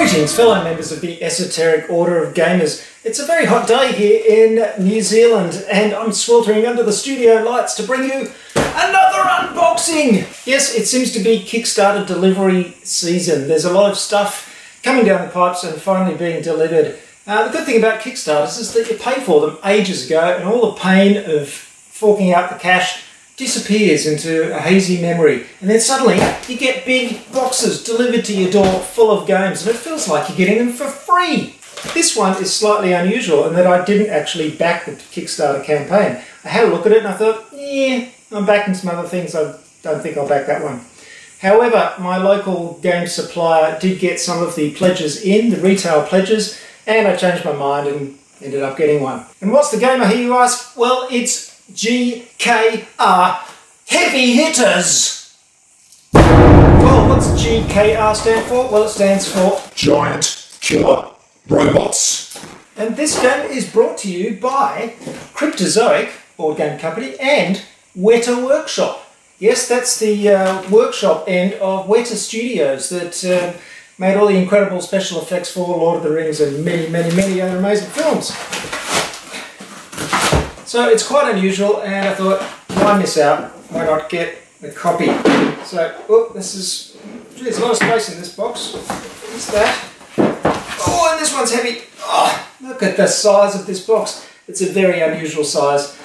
Greetings fellow members of the Esoteric Order of Gamers. It's a very hot day here in New Zealand and I'm sweltering under the studio lights to bring you another unboxing! Yes, it seems to be Kickstarter delivery season. There's a lot of stuff coming down the pipes and finally being delivered. The good thing about Kickstarters is that you pay for them ages ago and all the pain of forking out the cash disappears into a hazy memory, and then suddenly you get big boxes delivered to your door full of games and it feels like you're getting them for free. This one is slightly unusual in that I didn't actually back the Kickstarter campaign. I had a look at it and I thought, yeah, I'm backing some other things, I don't think I'll back that one. However, my local game supplier did get some of the pledges in, the retail pledges, and I changed my mind and ended up getting one. And what's the game, I hear you ask? Well, it's GKR, Heavy Hitters! Well, what's GKR stand for? Well, it stands for Giant Killer Robots. And this game is brought to you by Cryptozoic, board game company, and Weta Workshop. Yes, that's the workshop end of Weta Studios that made all the incredible special effects for Lord of the Rings and many, many, many other amazing films. So it's quite unusual, and I thought, why miss out? Why not get a copy? So, oh, this is, there's a lot of space in this box. What's that? Oh, and this one's heavy. Oh, look at the size of this box. It's a very unusual size.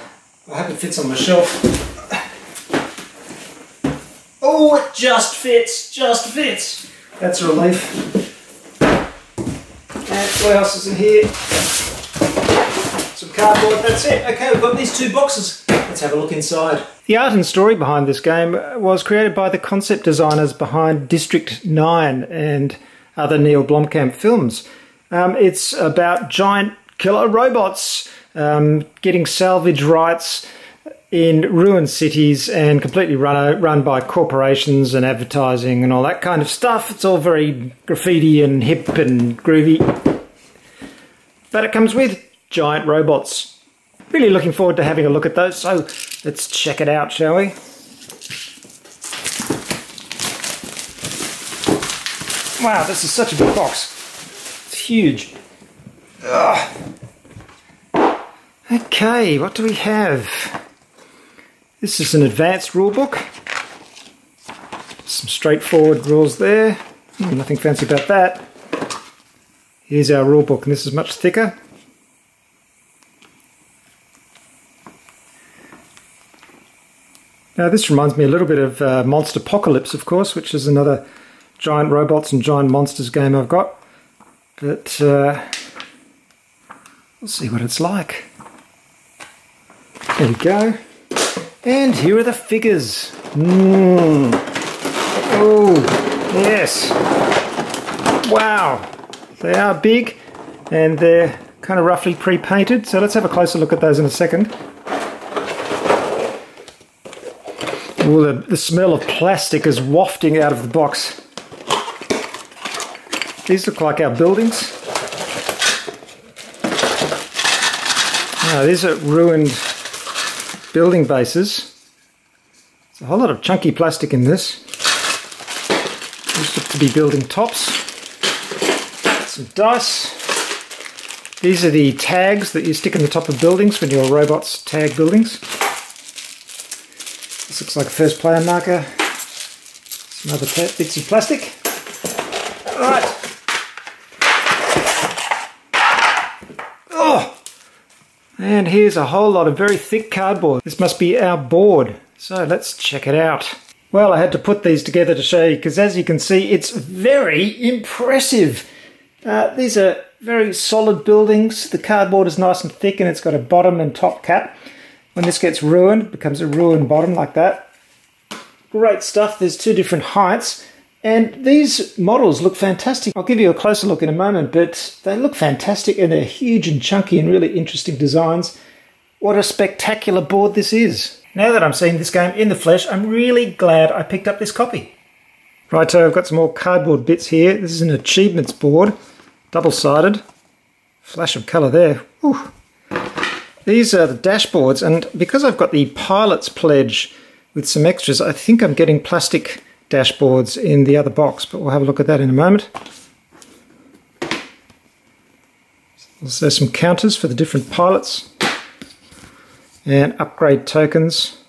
I hope it fits on my shelf. Oh, it just fits, just fits. That's a relief. And what else is in here? Some cardboard, that's it. Okay, we've got these two boxes. Let's have a look inside. The art and story behind this game was created by the concept designers behind District 9 and other Neil Blomkamp films. It's about giant killer robots getting salvage rights in ruined cities and completely run by corporations and advertising and all that kind of stuff. It's all very graffiti and hip and groovy. But it comes with giant robots. Really looking forward to having a look at those, so let's check it out, shall we? Wow, this is such a big box. It's huge. Ugh. Okay, what do we have? This is an advanced rulebook. Some straightforward rules there. Nothing fancy about that. Here's our rulebook, and this is much thicker. Now this reminds me a little bit of Monster Apocalypse, of course, which is another giant robots and giant monsters game I've got. But we'll see what it's like. There we go. And here are the figures. Oh, yes. Wow. They are big and they're kind of roughly pre-painted. So let's have a closer look at those in a second. Ooh, the smell of plastic is wafting out of the box. These look like our buildings. These are ruined building bases. There's a whole lot of chunky plastic in this. These look to be building tops. Some dice. These are the tags that you stick in the top of buildings when your robots tag buildings. This looks like a first player marker. Some other bits of plastic. Alright. Oh! And here's a whole lot of very thick cardboard. This must be our board. So let's check it out. Well, I had to put these together to show you because as you can see, it's very impressive. These are very solid buildings. The cardboard is nice and thick and it's got a bottom and top cap. When this gets ruined, it becomes a ruined bottom like that. Great stuff. There's two different heights. And these models look fantastic. I'll give you a closer look in a moment, but they look fantastic and they're huge and chunky and really interesting designs. What a spectacular board this is. Now that I'm seeing this game in the flesh, I'm really glad I picked up this copy. Right, so I've got some more cardboard bits here. This is an achievements board, double-sided. Flash of colour there. Whew. These are the dashboards, and because I've got the pilot's pledge with some extras, I think I'm getting plastic dashboards in the other box, but we'll have a look at that in a moment. Also some counters for the different pilots and upgrade tokens.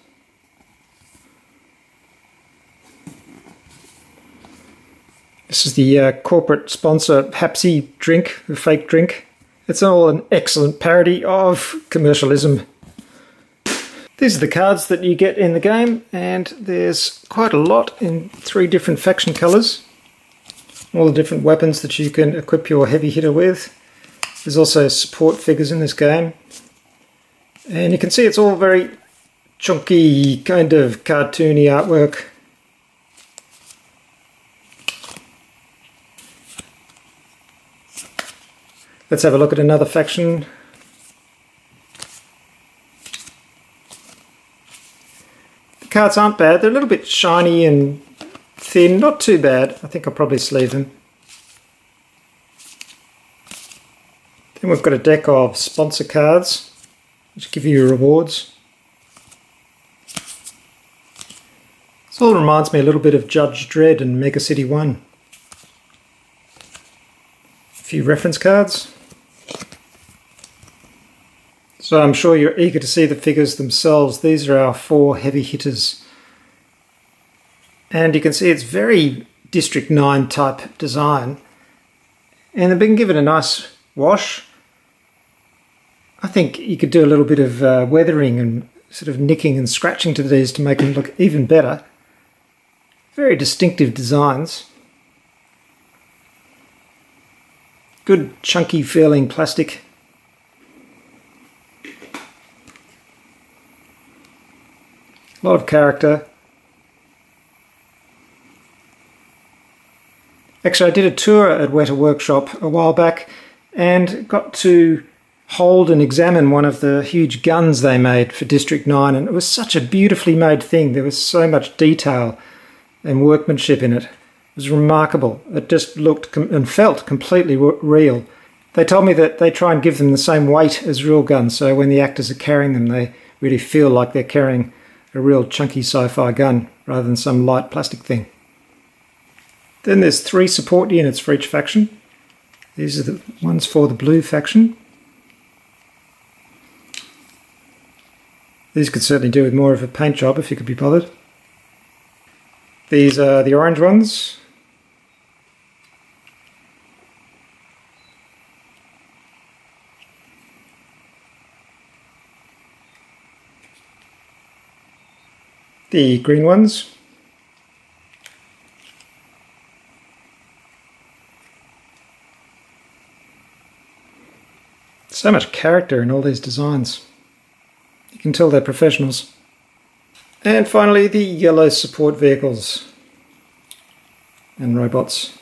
This is the corporate sponsor Hapsy drink, the fake drink. It's all an excellent parody of commercialism. These are the cards that you get in the game, and there's quite a lot in 3 different faction colours. All the different weapons that you can equip your heavy hitter with. There's also support figures in this game. And you can see it's all very chunky, kind of cartoony artwork. Let's have a look at another faction. The cards aren't bad, they're a little bit shiny and thin, not too bad. I think I'll probably sleeve them. Then we've got a deck of sponsor cards, which give you rewards. This all reminds me a little bit of Judge Dredd and Mega City 1. A few reference cards. So I'm sure you're eager to see the figures themselves. These are our 4 heavy hitters. And you can see it's very District 9 type design. And they've been given a nice wash. I think you could do a little bit of weathering and sort of nicking and scratching to these to make them look even better. Very distinctive designs. Good chunky feeling plastic. A lot of character. Actually, I did a tour at Weta Workshop a while back and got to hold and examine one of the huge guns they made for District 9, and it was such a beautifully made thing. There was so much detail and workmanship in it. It was remarkable. It just looked and felt completely real. They told me that they try and give them the same weight as real guns, so when the actors are carrying them they really feel like they're carrying a real chunky sci-fi gun rather than some light plastic thing. Then there's 3 support units for each faction. These are the ones for the blue faction. These could certainly do with more of a paint job if you could be bothered. These are the orange ones. The green ones. So much character in all these designs. You can tell they're professionals. And finally, the yellow support vehicles and robots.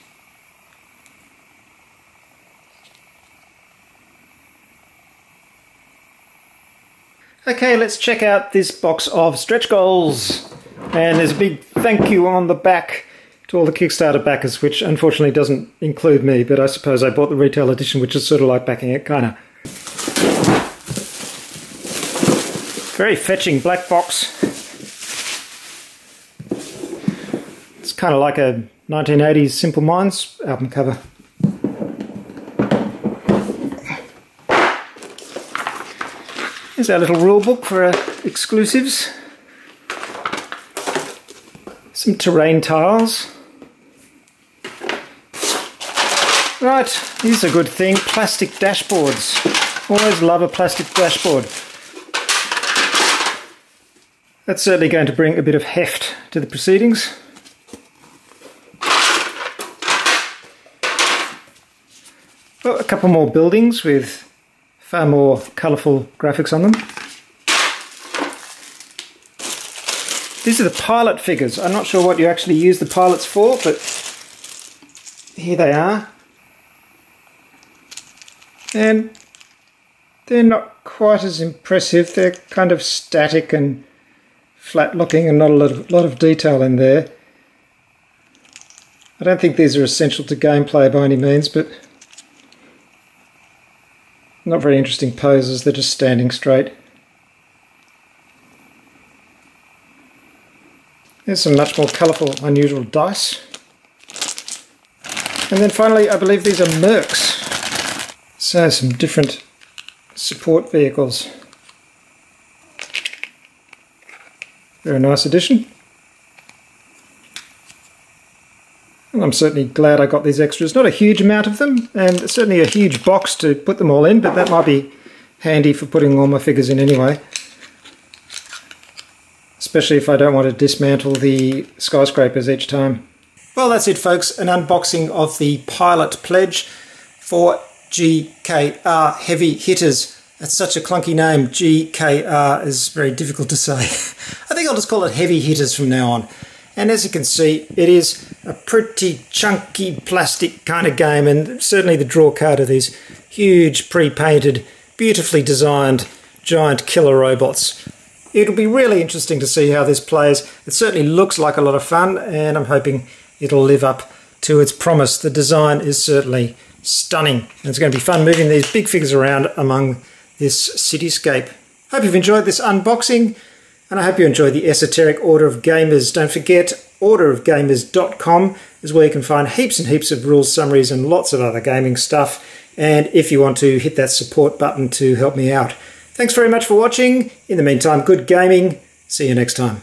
Okay, let's check out this box of stretch goals. And there's a big thank you on the back to all the Kickstarter backers, which unfortunately doesn't include me, but I suppose I bought the retail edition, which is sort of like backing it, kinda. Very fetching black box. It's kind of like a 1980s Simple Minds album cover. Here's our little rule book for our exclusives. Some terrain tiles. Right, here's a good thing, plastic dashboards. Always love a plastic dashboard. That's certainly going to bring a bit of heft to the proceedings. Well, a couple more buildings with far more colourful graphics on them. These are the pilot figures. I'm not sure what you actually use the pilots for, but here they are. And they're not quite as impressive. They're kind of static and flat looking and not a lot of detail in there. I don't think these are essential to gameplay by any means, but not very interesting poses. They're just standing straight. There's some much more colourful, unusual dice. And then finally, I believe these are mercs. So some different support vehicles. Very nice addition. And I'm certainly glad I got these extras. Not a huge amount of them, and certainly a huge box to put them all in, but that might be handy for putting all my figures in anyway. Especially if I don't want to dismantle the skyscrapers each time. Well, that's it, folks. An unboxing of the Pilot Pledge for GKR Heavy Hitters. That's such a clunky name. GKR is very difficult to say. I think I'll just call it Heavy Hitters from now on. And as you can see, it is a pretty chunky plastic kind of game, and certainly the draw card of these huge pre-painted, beautifully designed giant killer robots. It'll be really interesting to see how this plays. It certainly looks like a lot of fun, and I'm hoping it'll live up to its promise. The design is certainly stunning, and it's going to be fun moving these big figures around among this cityscape. Hope you've enjoyed this unboxing, and I hope you enjoy the Esoteric Order of Gamers. Don't forget, orderofgamers.com is where you can find heaps and heaps of rules, summaries, and lots of other gaming stuff. And if you want to, hit that support button to help me out. Thanks very much for watching. In the meantime, good gaming. See you next time.